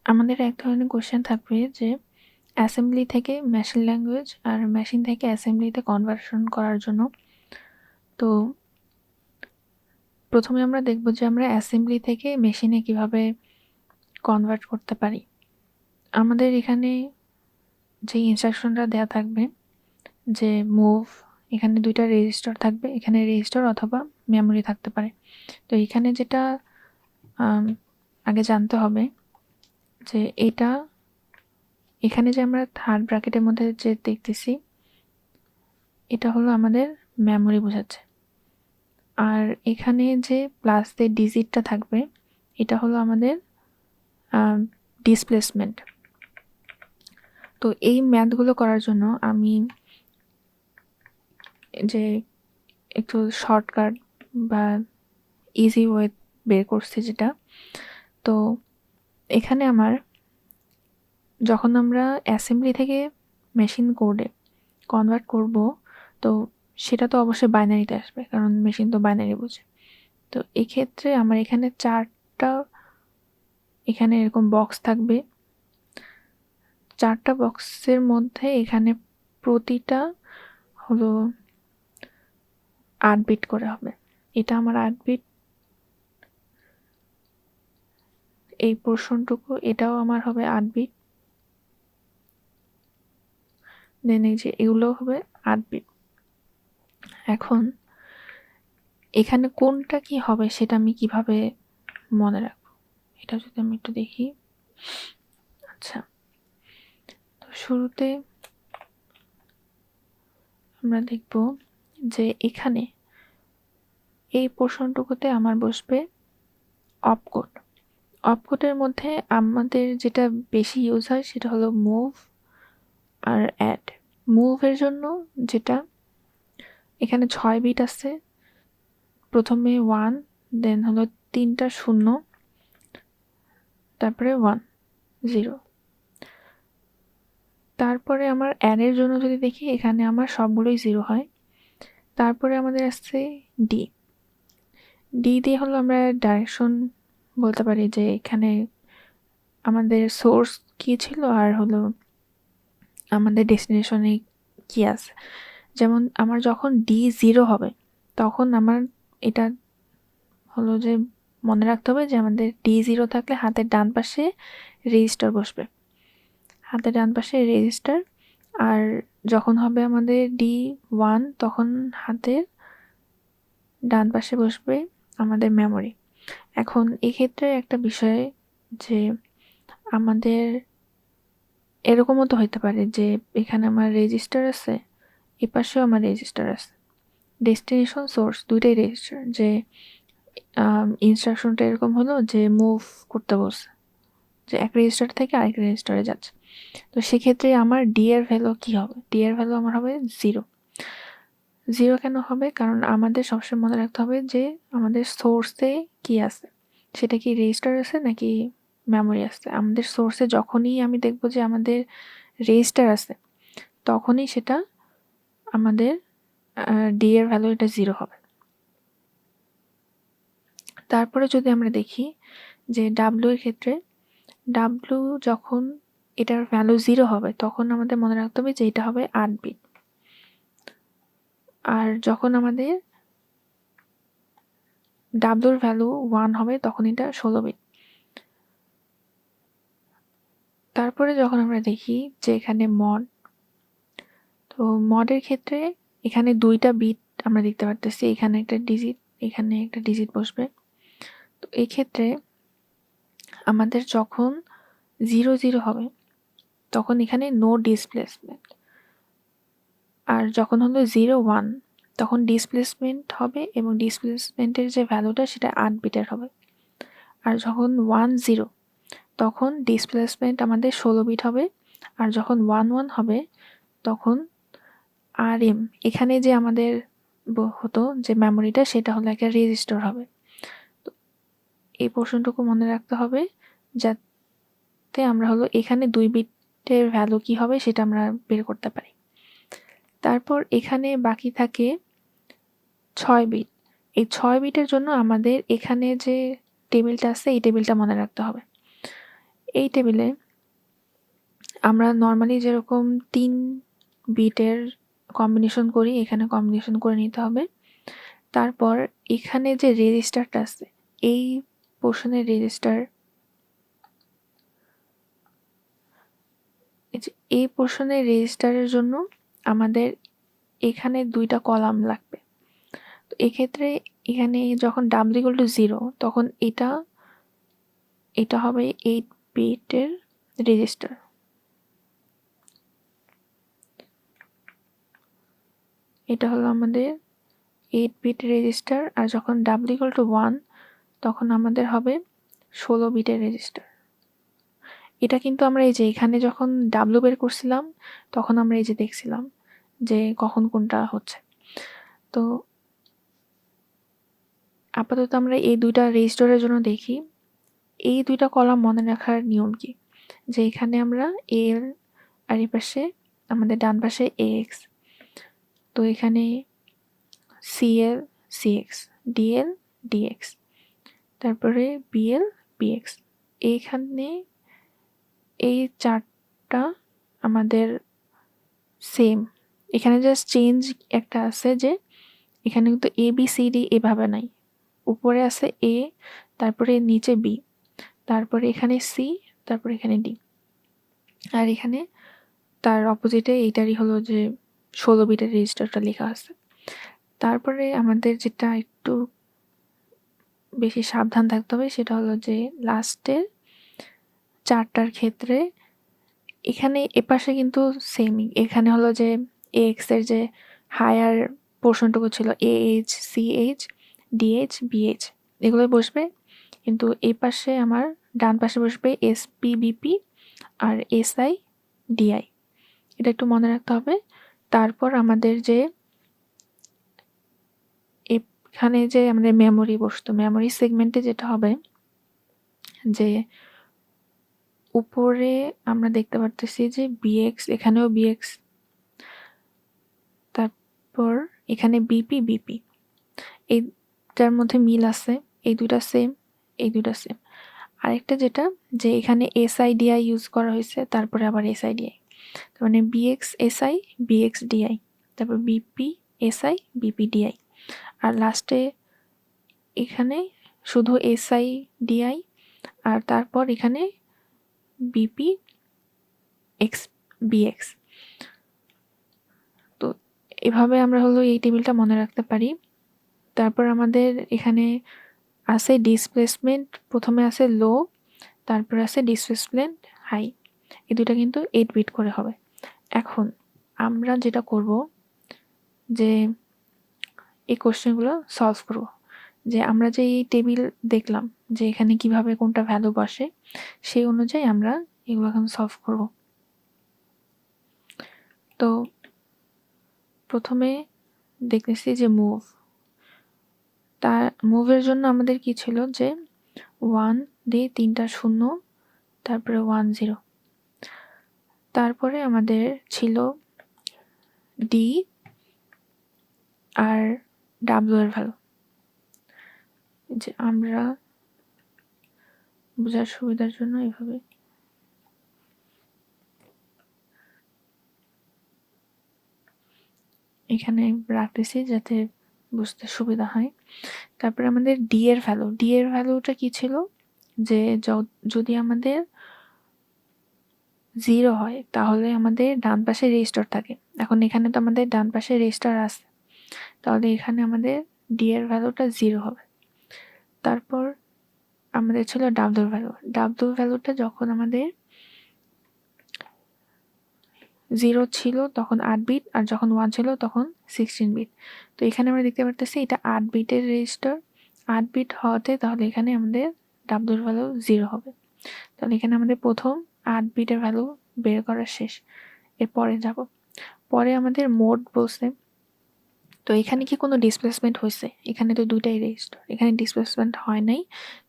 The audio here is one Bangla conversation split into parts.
আমাদের এক ধরনের কোশ্চেন থাকবে যে অ্যাসেম্বলি থেকে মেশিন ল্যাঙ্গুয়েজ আর মেশিন থেকে অ্যাসেম্বলিতে কনভার্সন করার জন্য। তো প্রথমে আমরা দেখব যে আমরা অ্যাসেম্বলি থেকে মেশিনে কিভাবে কনভার্ট করতে পারি। আমাদের এখানে যে ইনস্ট্রাকশনটা দেওয়া থাকবে যে মুভ, এখানে দুইটা রেজিস্টার থাকবে, এখানে রেজিস্টার অথবা মেমোরি থাকতে পারে। তো এখানে যেটা আগে জানতে হবে যে এখানে যে আমরা থার্ড ব্র্যাকেটের মধ্যে যে দেখতেছি এটা হলো আমাদের মেমোরি বোঝাচ্ছে, আর এখানে যে প্লাস দিয়ে ডিজিটটা থাকবে এটা হলো আমাদের ডিসপ্লেসমেন্ট। তো এই ম্যাথগুলো করার জন্য আমি যে একটু শর্টকাট বা ইজি ওয়ে বের করছি যেটা, তো এখানে আমার যখন আমরা অ্যাসেম্বলি থেকে মেশিন কোডে কনভার্ট করব তো সেটা তো অবশ্যই বাইনারিতে আসবে, কারণ মেশিন তো বাইনারি বোঝে। তো এক্ষেত্রে আমার এখানে চারটা এখানে এরকম বক্স থাকবে, চারটা বক্সের মধ্যে এখানে প্রতিটা হলো 8 বিট করে হবে। এটা আমার 8 বিট, এই পোর্শনটুকু এটাও আমার হবে 8 বিট, দেন এই যে এগুলো হবে 8 বিট। এখন এখানে কোনটা কি হবে সেটা আমি কিভাবে মনে রাখবো, এটা যদি আমি একটু দেখি। আচ্ছা, তো শুরুতে আমরা দেখব যে এখানে এই পোর্শনটুকুতে আমার বসবে অপকোড। অপকোডের মধ্যে আমাদের যেটা বেশি ইউজ হয় সেটা হলো মুভ আর অ্যাড। মুভের জন্য যেটা এখানে 6 বিট আছে, প্রথমে 1, দেন হলো 3টা 0, তারপরে 1 0। তারপরে আমার অ্যাডের জন্য যদি দেখি এখানে আমার সবগুলোই 0 হয়। তারপরে আমাদের আসছে ডি। ডি দিয়ে হলো আমরা ডাইরেকশন বলতে পারি যে এখানে আমাদের সোর্স কি ছিল আর হলো আমাদের ডেস্টিনেশনে কি আছে। যেমন আমার যখন ডি 0 হবে তখন আমার এটা হলো যে মনে রাখতে হবে যে আমাদের ডি 0 থাকলে হাতের ডান পাশে রেজিস্টার বসবে, হাতের ডান পাশে রেজিস্টার। আর যখন হবে আমাদের ডি 1 তখন হাতের ডান পাশে বসবে আমাদের মেমোরি। এখন এক্ষেত্রে একটা বিষয় যে আমাদের এরকমও তো হইতে পারে যে এখানে আমার রেজিস্টার আছে, এ পাশেও আমার রেজিস্টার আছে, ডেস্টিনেশন সোর্স দুইটাই রেজিস্টার। যে ইনস্ট্রাকশনটা এরকম হলো যে মুভ করতে বলছে যে এক রেজিস্টার থেকে আরেক রেজিস্টারে যাচ্ছে, তো সেক্ষেত্রে আমার ডি এর ভ্যালু কি হবে? ডি এর ভ্যালু আমার হবে 0। 0 কেন হবে? কারণ আমাদের সবসময় মনে রাখতে হবে যে আমাদের সোর্সে কি আছে, সেটা কি রেজিস্টার আছে নাকি মেমোরি আছে। আমাদের সোর্সে যখনই আমি দেখব যে আমাদের রেজিস্টার আছে তখনই সেটা আমাদের ডি এর ভ্যালু এটা 0 হবে। তারপরে যদি আমরা দেখি যে ডাব্লিউ এর ক্ষেত্রে, ডাব্লিউ যখন এটার ভ্যালু 0 হবে তখন আমাদের মনে রাখতে হবে যে এটা হবে 8 বিট, আর যখন আমাদের ডাব্লিউর ভ্যালু 1 হবে তখন এটা 16 বিট। তারপরে যখন আমরা দেখি যে এখানে মড, তো মডের ক্ষেত্রে এখানে 2টা বিট আমরা দেখতে পারতেছি, এখানে একটা ডিজিট, এখানে একটা ডিজিট বসবে। তো এই ক্ষেত্রে আমাদের যখন 0 0 হবে তখন এখানে নো ডিসপ্লেসমেন্ট, আর যখন হলো 0 1 তখন ডিসপ্লেসমেন্ট হবে এবং ডিসপ্লেসমেন্টের যে ভ্যালুটা সেটা 8 বিটের হবে। আর যখন 1 0 তখন ডিসপ্লেসমেন্ট আমাদের 16 বিট হবে, আর যখন 1 1 হবে তখন আর এম এখানে যে আমাদের হতো যে মেমোরিটা সেটা হলো একটা রেজিস্টার হবে। তো এই পোর্শনটুকু মনে রাখতে হবে যাতে আমরা হলো এখানে 2 বিটের ভ্যালু কি হবে সেটা আমরা বের করতে পারি। তারপর এখানে বাকি থাকে 6 বিট। এই 6 বিটের জন্য আমাদের এখানে যে টেবিলটা আছে এই টেবিলটা মনে রাখতে হবে। এই টেবিলে আমরা নর্মালি যেরকম 3 বিটের কম্বিনেশন করি, এখানে কম্বিনেশন করে নিতে হবে। তারপর এখানে যে রেজিস্টারটা আছে, এই পোর্শনের রেজিস্টার, এই পোর্শনের রেজিস্টারের জন্য আমাদের এখানে 2টা কলাম লাগবে। তো এক্ষেত্রে এখানে যখন w=0 তখন এটা হবে 8 বিটের রেজিস্টার। এটা হলো আমাদের 8 বিট রেজিস্টার। আর যখন w=1 তখন আমাদের হবে 16 বিটের রেজিস্টার। এটা কিন্তু আমরা এই যে এখানে যখন w বের করছিলাম তখন আমরা এই যে দেখছিলাম যে কখন কোনটা হচ্ছে। তো আপাতত আমরা এই 2টা রেজিস্টারের জন্য দেখি এই 2টা কলাম মনে রাখার নিয়ম কি, যে এখানে আমরা এল আর এই পাশে আমাদের ডান পাশে ax, তো এখানে cl cx, dl dx, তারপরে bl bx। এইখানে এই 4টা আমাদের সেম, এখানে জাস্ট চেঞ্জ একটা আছে যে এখানে কিন্তু a b c d এভাবে নাই, উপরে আছে a, তারপরে নিচে b, তারপরে এখানে c, তারপরে এখানে d, আর এখানে তার অপোজিটে এইটারই হলো যে 16 বিটের রেজিস্টারটা লেখা আছে। তারপরে আমাদের যেটা একটু বেশি সাবধান থাকতে হবে সেটা হলো যে লাস্টের 4টার ক্ষেত্রে এখানে এপাশে কিন্তু সেমই, এখানে হলো যে ax এর যে হায়ার পোর্শনটুকু ছিল ah ch dh bh এগুলোই বসবে, কিন্তু এই পাশে আমার ডান পাশে বসবে sp bp আর si di, এটা একটু মনে রাখতে হবে। তারপর আমাদের যে এখানে যে আমাদের মেমোরি বসতো, মেমোরি সেগমেন্টে যেটা হবে যে উপরে আমরা দেখতে পারতেছি যে bx, এখানেও bx, তারপর এখানে বিপি বিপি, এইটার মধ্যে মিল আছে, এই 2টা সেম, এই 2টা সেম। আরেকটা যেটা যে এখানে SIDI ইউজ করা হয়েছে, তারপরে আবার SIDI, তার মানে BX SI BX DI, তারপর BP SI BP DI, আর লাস্টে এখানে শুধু SI DI, আর তারপর এখানে BP X BX। তো এভাবে আমরা হলো এই টেবিলটা মনে রাখতে পারি। তারপর আমাদের এখানে আছে ডিসপ্লেসমেন্ট, প্রথমে আছে লো, তারপর আছে ডিসপ্লেসমেন্ট হাই, এই 2টা কিন্তু 8 বিট করে হবে। এখন আমরা যেটা করব যে এই কোশ্চেনগুলো সলভ করব, যে আমরা যে এই টেবিল দেখলাম যে এখানে কিভাবে কোনটা ভ্যালু বসে, সেই অনুযায়ী আমরা এগুলো এখন সলভ করব। তো প্রথমে দেখতেছি যে মুভ, তার মুভের জন্য আমাদের কি ছিল যে 1 দিয়ে 3টা 0, তারপরে 1 0, তারপরে আমাদের ছিল ডি আর ডাব্লিউ এর ভ্যালু, যে আমরা বোঝার সুবিধার জন্য এভাবে এখানে রাখতেছি যাতে বুঝতে সুবিধা হয়। তারপরে আমাদের ডি এর ভ্যালুটা কি ছিল, যে যদি আমাদের 0 হয় তাহলে আমাদের ডান পাশে রেজিস্টার থাকে। এখন এখানে তো আমাদের ডান পাশে রেজিস্টার আছে, তাহলে এখানে আমাদের ডি এর ভ্যালুটা 0 হবে। তারপর আমাদের ছিল ডাব্লিউ ভ্যালুটা যখন আমাদের 0 ছিল তখন 8 বিট, আর যখন 1 ছিল তখন 16 বিট। তো এখানে আমরা দেখতে পারতেছি এটা 8 বিটের রেজিস্টার, 8 বিট হওয়াতে তাহলে এখানে আমাদের ডাব্লিউর ভ্যালু 0 হবে। তাহলে এখানে আমাদের প্রথম 8 বিটের ভ্যালু বের করা শেষ। এরপরে যাব, পরে আমাদের মোড বলছে, তো এখানে কি কোনো ডিসপ্লেসমেন্ট হয়েছে? এখানে তো 2টাই রেজিস্টার, এখানে ডিসপ্লেসমেন্ট হয় নাই,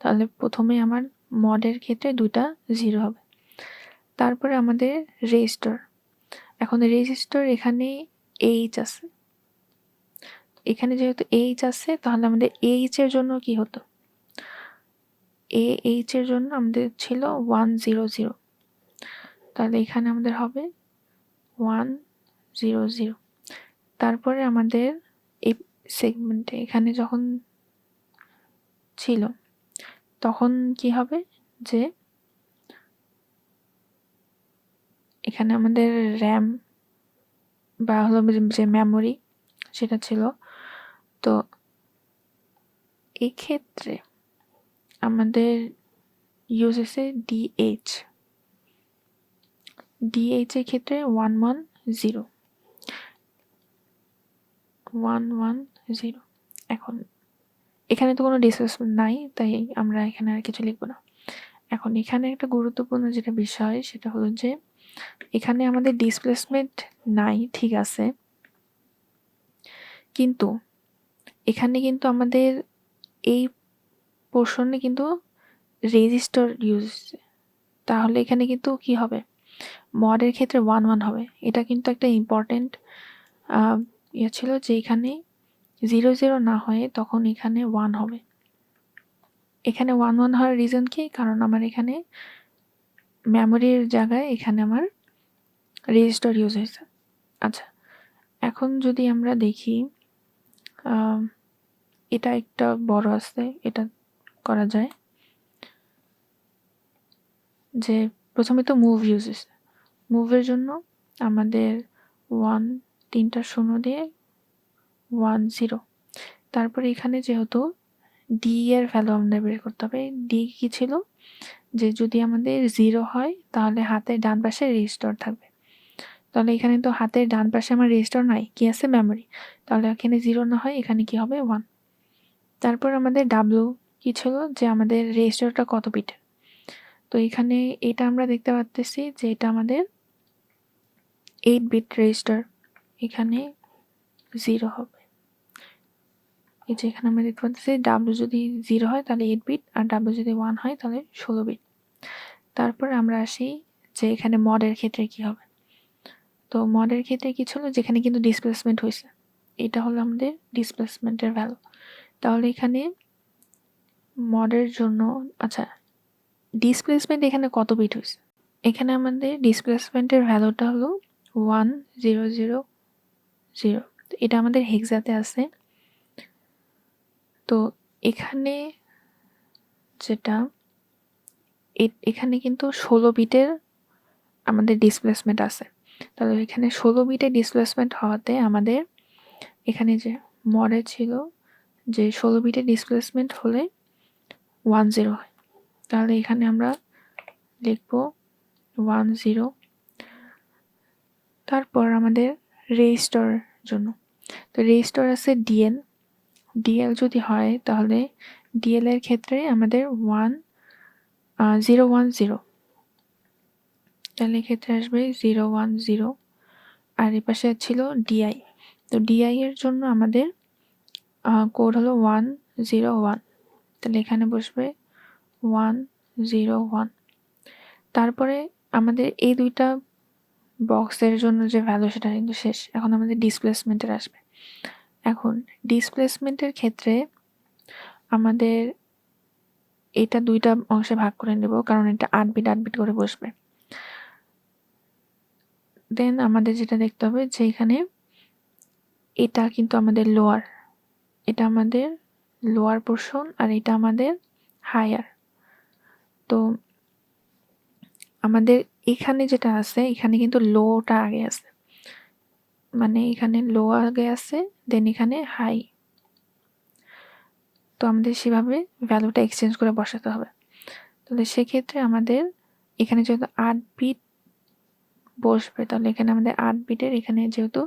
তাহলে প্রথমে আমার মডের ক্ষেত্রে 2টা 0 হবে। তারপরে আমাদের রেজিস্টার, এখন রেজিস্টার এখানে এইচ আছে, এখানে যেহেতু এইচ আছে তাহলে আমাদের এইচ এর জন্য কি হতো, AH এর জন্য আমাদের ছিল 100, তাহলে এখানে আমাদের হবে 100। তারপরে আমাদের এই সেগমেন্টে এখানে যখন ছিল তখন কি হবে যে এখানে আমাদের র্যাম বা হলো যে মেমোরি সেটা ছিল। তো এই ক্ষেত্রে আমাদের ইউজ হয়েছে DH এর ক্ষেত্রে 110। এখন এখানে তো কোনো ডিসপ্লেসমেন্ট নাই, তাই আমরা এখানে আর কিছু লিখব না। এখন এখানে একটা গুরুত্বপূর্ণ যেটা বিষয় সেটা হলো যে এখানে আমাদের ডিসপ্লেসমেন্ট নাই, ঠিক আছে, কিন্তু এখানে কিন্তু আমাদের এই পোর্শনে কিন্তু রেজিস্টার ইউজ হচ্ছে। তাহলে এখানে কিন্তু কি হবে, মডের ক্ষেত্রে 1 হবে। এটা কিন্তু একটা ইম্পর্টেন্ট ইয়ে ছিল যে এখানে 0 না হয়ে তখন এখানে 1 হবে। এখানে 1 হওয়ার রিজন কি, কারণ আমার এখানে মেমোরির জায়গায় এখানে আমার রেজিস্টার ইউজ হয়েছে। আচ্ছা, এখন যদি আমরা দেখি এটা একটা বড় আছে, এটা করা যায় যে প্রথমে তো মুভ ইউজ হয়েছে। মুভের জন্য আমাদের 3টা শূন্য দিয়ে 10। তারপরে এখানে যেহেতু ডি এর ভ্যালু আমাদের বের করতে হবে। ডি কি ছিল, যে যদি আমাদের 0 হয় তাহলে হাতের ডান পাশে রেজিস্টার থাকবে। তাহলে এখানে তো হাতের ডান পাশে আমার রেজিস্টার নাই, কি আছে, মেমোরি। তাহলে এখানে 0 না হয় এখানে কি হবে, 1। তারপর আমাদের ডাব্লিউ কি ছিল, যে আমাদের রেজিস্টারটা কত বিটের। তো এখানে এটা আমরা দেখতে পাচ্ছি যে এটা আমাদের 8 বিট রেজিস্টার, এখানে 0 হবে। এই যে এখানে আমরা দেখতে পাচ্ছি ডাব্লিউ যদি 0 হয় তাহলে 8 বিট, আর ডাব্লিউ যদি 1 হয় তাহলে 16 বিট। তারপর আমরা আসি যে এখানে মডের ক্ষেত্রে কি হবে। তো মডের ক্ষেত্রে কি ছিল, যেখানে কিন্তু ডিসপ্লেসমেন্ট হয়েছে, এটা হলো আমাদের ডিসপ্লেসমেন্টের ভ্যালু। তাহলে এখানে মডের জন্য, আচ্ছা, ডিসপ্লেসমেন্ট এখানে কত বিট হয়েছে, এখানে আমাদের ডিসপ্লেসমেন্টের ভ্যালুটা হলো 1000। এটা আমাদের হেক্সাতে আছে। তো এখানে যেটা এখানে কিন্তু 16 বিটের আমাদের ডিসপ্লেসমেন্ট আছে। তাহলে এখানে 16 বিটের ডিসপ্লেসমেন্ট হওয়াতে আমাদের এখানে যে মডে ছিল যে 16 বিটের ডিসপ্লেসমেন্ট হলে 10 হয়। তাহলে এখানে আমরা লিখব 10। তারপর আমাদের রেজিস্টার জন্য, তো রেজিস্টার আছে ডিএল যদি হয় তাহলে ডিএল এর ক্ষেত্রে আমাদের 1010, তাহলে এক্ষেত্রে আসবে 010। আর এ পাশে ছিল ডিআই, তো ডিআই এর জন্য আমাদের কোড হলো 101, তাহলে এখানে বসবে 101। তারপরে আমাদের এই দুইটা বক্সের জন্য যে ভ্যালু সেটা কিন্তু শেষ। এখন আমাদের ডিসপ্লেসমেন্টের আসবে। এখন ডিসপ্লেসমেন্টের ক্ষেত্রে আমাদের এটা দুইটা অংশে ভাগ করে নেব, কারণ এটা 8 বিট করে বসবে। দেন আমাদের যেটা দেখতে হবে যে এখানে এটা কিন্তু আমাদের লোয়ার, এটা আমাদের লোয়ার পোর্শন, আর এটা আমাদের হায়ার। তো আমাদের এখানে যেটা আছে এখানে কিন্তু লোটা আগে আছে, মানে এখানে লো আগে আছে, দেন এখানে হাই। তো আমাদের সেভাবে ভ্যালুটা এক্সচেঞ্জ করে বসাতে হবে। তাহলে সেক্ষেত্রে আমাদের এখানে যেহেতু 8 বিট বসবে, তাহলে এখানে আমাদের 8 বিটের এখানে যেহেতু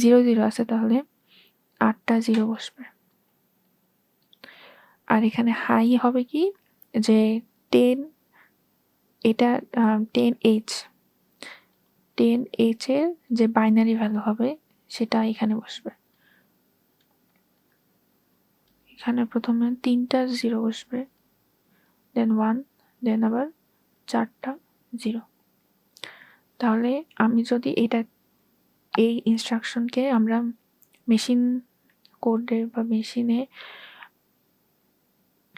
00 আছে তাহলে 8টা 0 বসবে। আর এখানে হাই হবে কি, যে 10, এটা 10H এর যে বাইনারি ভ্যালু হবে সেটা এখানে বসবে। এখানে প্রথমে 3টা 0 বসবে, দেন 1, দেন আবার 4টা 0। তাহলে আমি যদি এই ইনস্ট্রাকশনকে আমরা মেশিন কোডে বা মেশিনে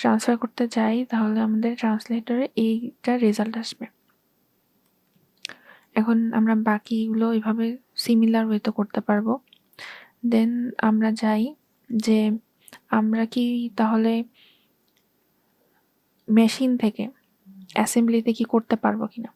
ট্রান্সফার করতে যাই তাহলে আমাদের ট্রান্সলেটরে এইটা রেজাল্ট আসবে। এখন আমরা বাকিগুলো এভাবে সিমিলার ওয়েতে করতে পারবো। দেন আমরা যাই যে আমরা কি তাহলে মেশিন থেকে অ্যাসেম্বলিতে কি করতে পারবো কিনা।